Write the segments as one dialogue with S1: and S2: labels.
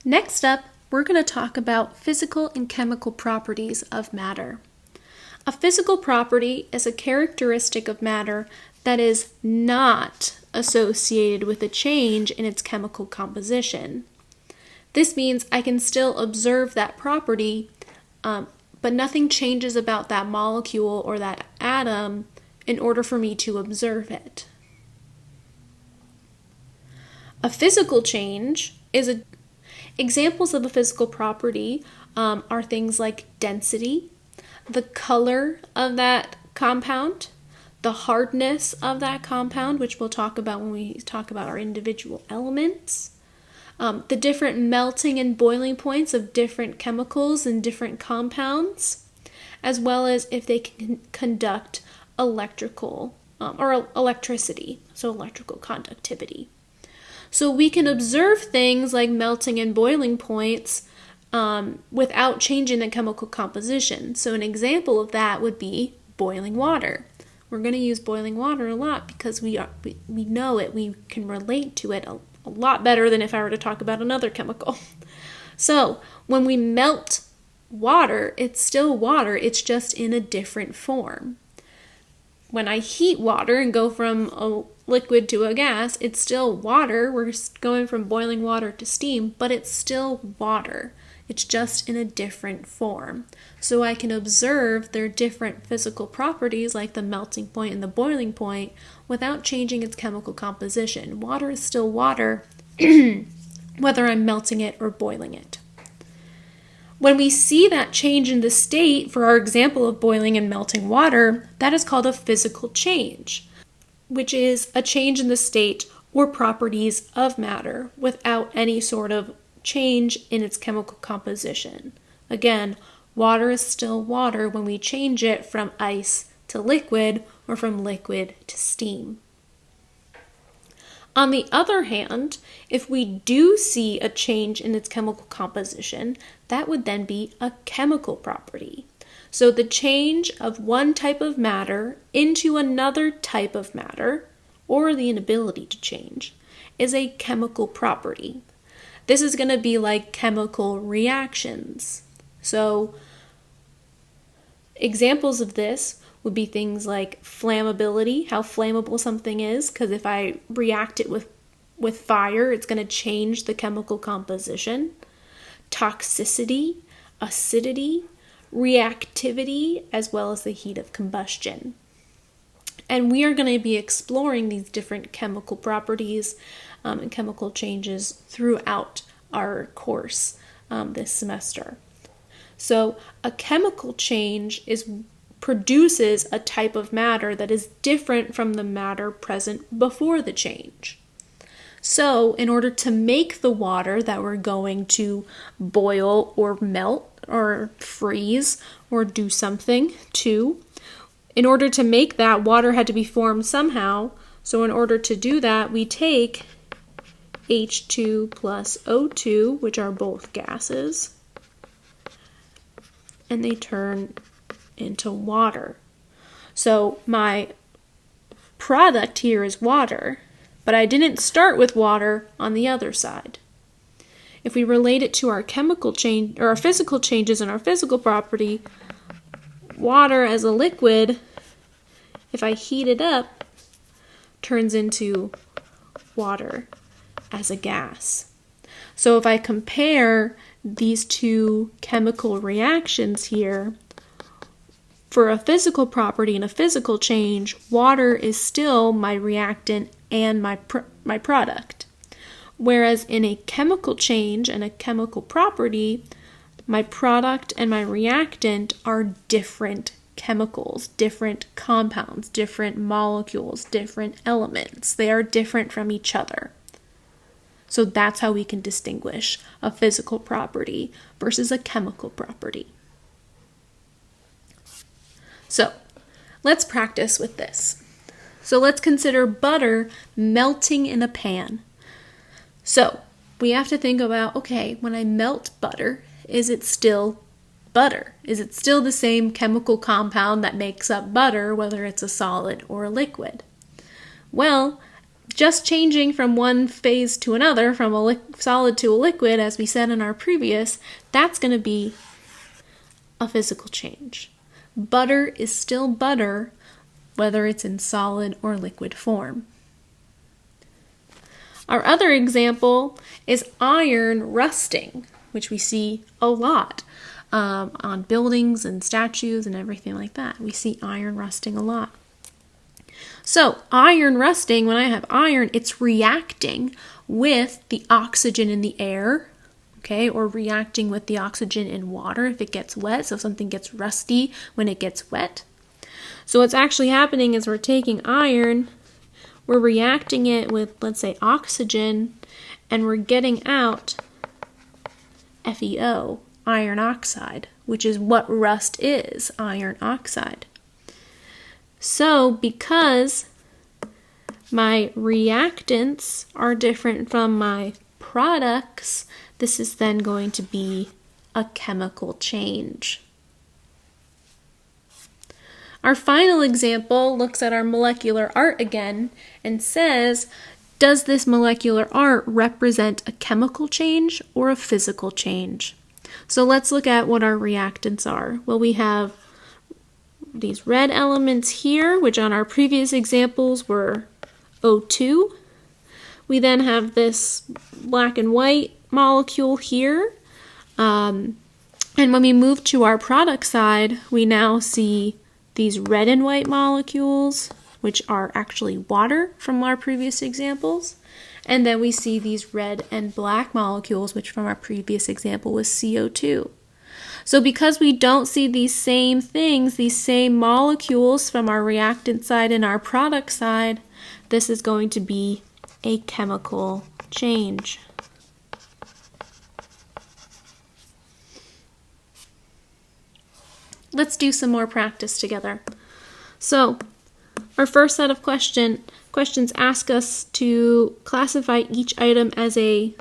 S1: Next up, we're going to talk about physical and chemical properties of matter. A physical property is a characteristic of matter that is not associated with a change in its chemical composition. This means I can still observe that property, but nothing changes about that molecule or that atom in order for me to observe it. A physical change is examples of a physical property are things like density, the color of that compound, the hardness of that compound, which we'll talk about when we talk about our individual elements, the different melting and boiling points of different chemicals and different compounds, as well as if they can conduct electrical or electricity, so electrical conductivity. So we can observe things like melting and boiling points without changing the chemical composition. So an example of that would be boiling water. We're going to use boiling water a lot because we know it, we can relate to it a lot better than if I were to talk about another chemical. So when we melt water, it's still water, it's just in a different form. When I heat water and go from a liquid to a gas, it's still water. We're going from boiling water to steam, but it's still water. It's just in a different form. So I can observe their different physical properties like the melting point and the boiling point without changing its chemical composition. Water is still water whether I'm melting it or boiling it. When we see that change in the state, for our example of boiling and melting water, that is called a physical change, which is a change in the state or properties of matter without any sort of change in its chemical composition. Again, water is still water when we change it from ice to liquid or from liquid to steam. On the other hand, if we do see a change in its chemical composition, that would then be a chemical property. So the change of one type of matter into another type of matter, or the inability to change, is a chemical property. This is going to be like chemical reactions. So examples of this would be things like flammability, how flammable something is, because if I react it with fire, it's going to change the chemical composition. Toxicity, acidity, reactivity, as well as the heat of combustion. And we are going to be exploring these different chemical properties and chemical changes throughout our course this semester. So a chemical change produces a type of matter that is different from the matter present before the change. So in order to make the water that we're going to boil or melt or freeze or do something to, in order to make that, water had to be formed somehow. So in order to do that, we take H2 plus O2, which are both gases, and they turn into water. So my product here is water, but I didn't start with water on the other side. If we relate it to our chemical change or our physical changes in our physical property, water as a liquid, if I heat it up, turns into water as a gas. So if I compare these two chemical reactions here, for a physical property and a physical change, water is still my reactant and my product. Whereas in a chemical change and a chemical property, my product and my reactant are different chemicals, different compounds, different molecules, different elements. They are different from each other. So that's how we can distinguish a physical property versus a chemical property. So let's practice with this. So let's consider butter melting in a pan. So we have to think about, okay, when I melt butter, is it still butter? Is it still the same chemical compound that makes up butter, whether it's a solid or a liquid? Well, just changing from one phase to another, from a solid to a liquid, as we said in our previous, that's going to be a physical change. Butter is still butter, whether it's in solid or liquid form. Our other example is iron rusting, which we see a lot on buildings and statues and everything like that. We see iron rusting a lot. So iron rusting, when I have iron, it's reacting with the oxygen in the air, okay, or reacting with the oxygen in water if it gets wet. So something gets rusty when it gets wet. So what's actually happening is we're taking iron, we're reacting it with, let's say, oxygen, and we're getting out FeO, iron oxide, which is what rust is, iron oxide. So because my reactants are different from my products, this is then going to be a chemical change. Our final example looks at our molecular art again and says, does this molecular art represent a chemical change or a physical change? So let's look at what our reactants are. Well, we have these red elements here, which on our previous examples were O2. We then have this black and white molecule here. And when we move to our product side, we now see these red and white molecules, which are actually water from our previous examples. And then we see these red and black molecules, which from our previous example was CO2. So because we don't see these same things, these same molecules from our reactant side and our product side, this is going to be a chemical change. Let's do some more practice together. So, our first set of questions ask us to classify each item as a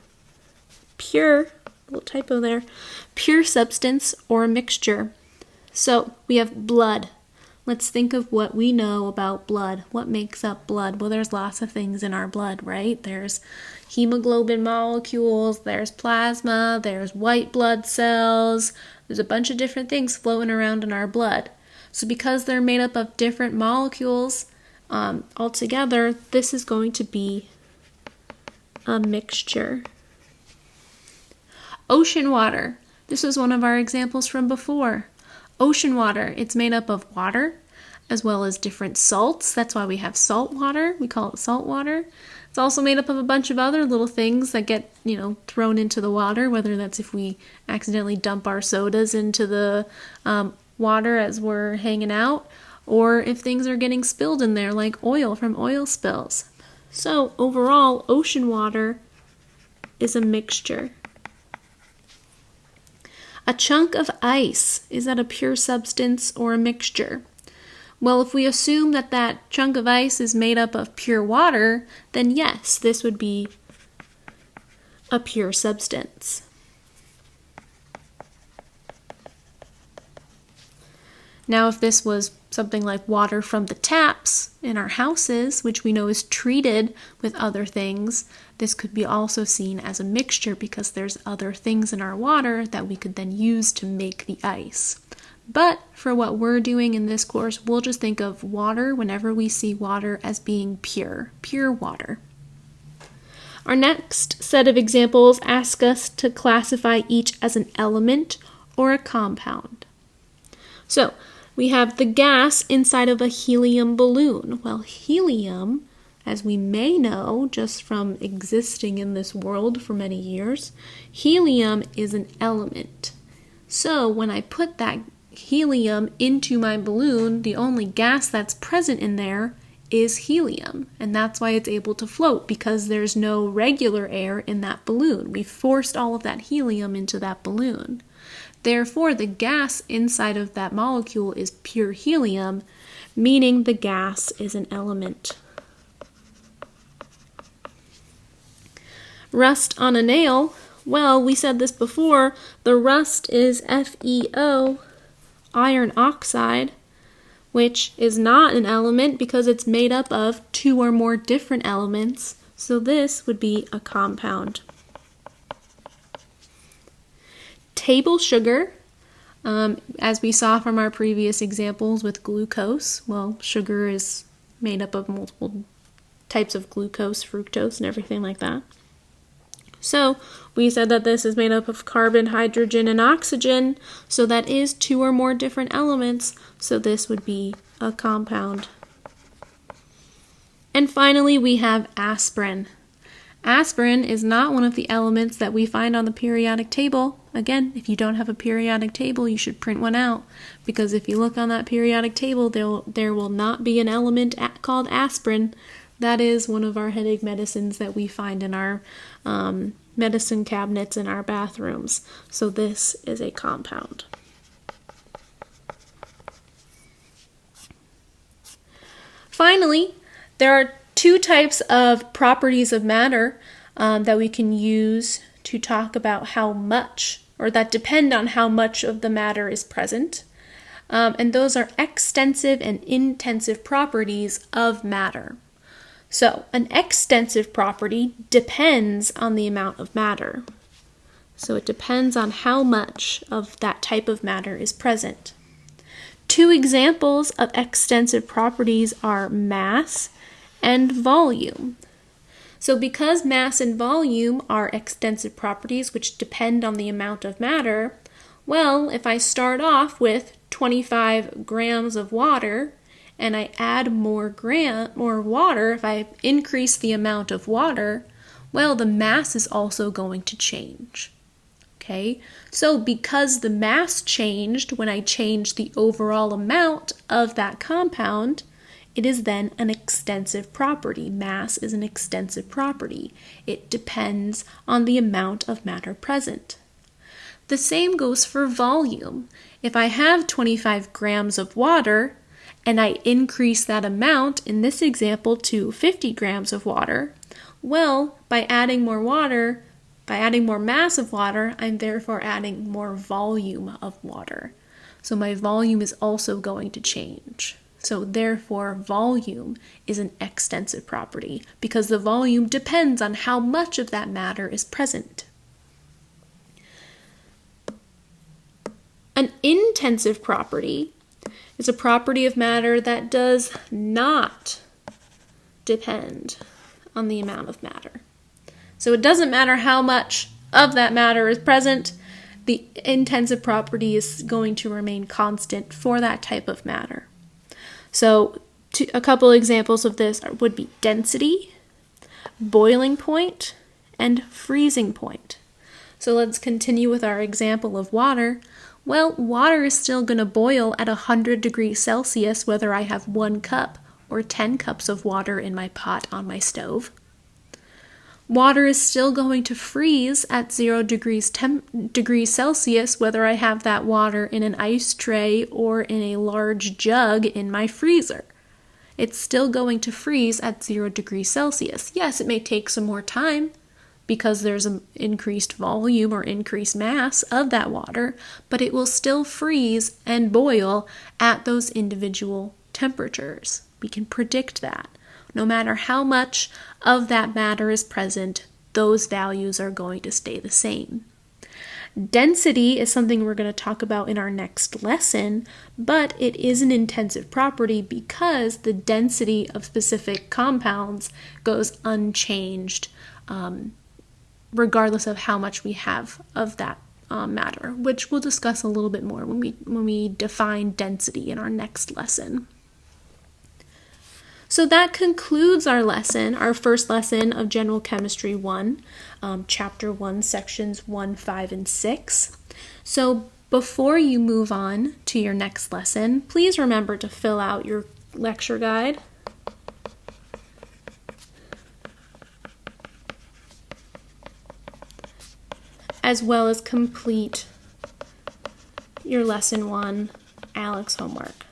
S1: pure, little typo there, pure substance or a mixture. So, we have blood. Let's think of what we know about blood. What makes up blood? Well, there's lots of things in our blood, right? There's hemoglobin molecules, there's plasma, there's white blood cells. There's a bunch of different things floating around in our blood. So because they're made up of different molecules altogether, this is going to be a mixture. Ocean water. This was one of our examples from before. Ocean water, it's made up of water as well as different salts. That's why we have salt water. We call it salt water. It's also made up of a bunch of other little things that get, thrown into the water, whether that's if we accidentally dump our sodas into the water as we're hanging out, or if things are getting spilled in there, like oil from oil spills. So overall, ocean water is a mixture. A chunk of ice, is that a pure substance or a mixture? Well, if we assume that that chunk of ice is made up of pure water, then yes, this would be a pure substance. Now, if this was something like water from the taps in our houses, which we know is treated with other things, this could be also seen as a mixture because there's other things in our water that we could then use to make the ice. But for what we're doing in this course, we'll just think of water whenever we see water as being pure water. Our next set of examples ask us to classify each as an element or a compound. So, we have the gas inside of a helium balloon. Well, helium, as we may know just from existing in this world for many years, helium is an element. So, when I put that helium into my balloon, the only gas that's present in there is helium, and that's why it's able to float, because there's no regular air in that balloon. We've forced all of that helium into that balloon. Therefore, the gas inside of that molecule is pure helium, meaning the gas is an element. Rust on a nail. Well, we said this before, the rust is FeO, iron oxide, which is not an element because it's made up of two or more different elements. So this would be a compound. Table sugar, as we saw from our previous examples with glucose, well, sugar is made up of multiple types of glucose, fructose, and everything like that. So we said that this is made up of carbon, hydrogen, and oxygen, so that is two or more different elements, so this would be a compound. And finally, we have aspirin. Aspirin is not one of the elements that we find on the periodic table. Again, if you don't have a periodic table, you should print one out, because if you look on that periodic table, there will not be an element called aspirin. That is one of our headache medicines that we find in our medicine cabinets in our bathrooms. So this is a compound. Finally, there are two types of properties of matter that we can use to talk about how much, or that depend on how much of the matter is present. And those are extensive and intensive properties of matter. So, an extensive property depends on the amount of matter. So it depends on how much of that type of matter is present. Two examples of extensive properties are mass and volume. So because mass and volume are extensive properties which depend on the amount of matter, well, if I start off with 25 grams of water, and I add more water, if I increase the amount of water, well, the mass is also going to change. Okay, so because the mass changed when I changed the overall amount of that compound, it is then an extensive property. Mass is an extensive property. It depends on the amount of matter present. The same goes for volume. If I have 25 grams of water, and I increase that amount, in this example, to 50 grams of water, well, by adding more mass of water, I'm therefore adding more volume of water. So my volume is also going to change. So therefore, volume is an extensive property because the volume depends on how much of that matter is present. An intensive property is a property of matter that does not depend on the amount of matter. So it doesn't matter how much of that matter is present, the intensive property is going to remain constant for that type of matter. So a couple examples of this would be density, boiling point, and freezing point. So let's continue with our example of water. Well, water is still going to boil at 100 degrees Celsius whether I have 1 cup or 10 cups of water in my pot on my stove. Water is still going to freeze at 0 degrees Celsius whether I have that water in an ice tray or in a large jug in my freezer. It's still going to freeze at 0 degrees Celsius. Yes, it may take some more time, because there's an increased volume or increased mass of that water, but it will still freeze and boil at those individual temperatures. We can predict that. No matter how much of that matter is present, those values are going to stay the same. Density is something we're going to talk about in our next lesson, but it is an intensive property because the density of specific compounds goes unchanged regardless of how much we have of that matter, which we'll discuss a little bit more when we define density in our next lesson. So that concludes our lesson, our first lesson of General Chemistry 1, Chapter 1, Sections 1, 5, and 6. So before you move on to your next lesson, please remember to fill out your lecture guide. As well as complete your Lesson 1 ALEKS homework.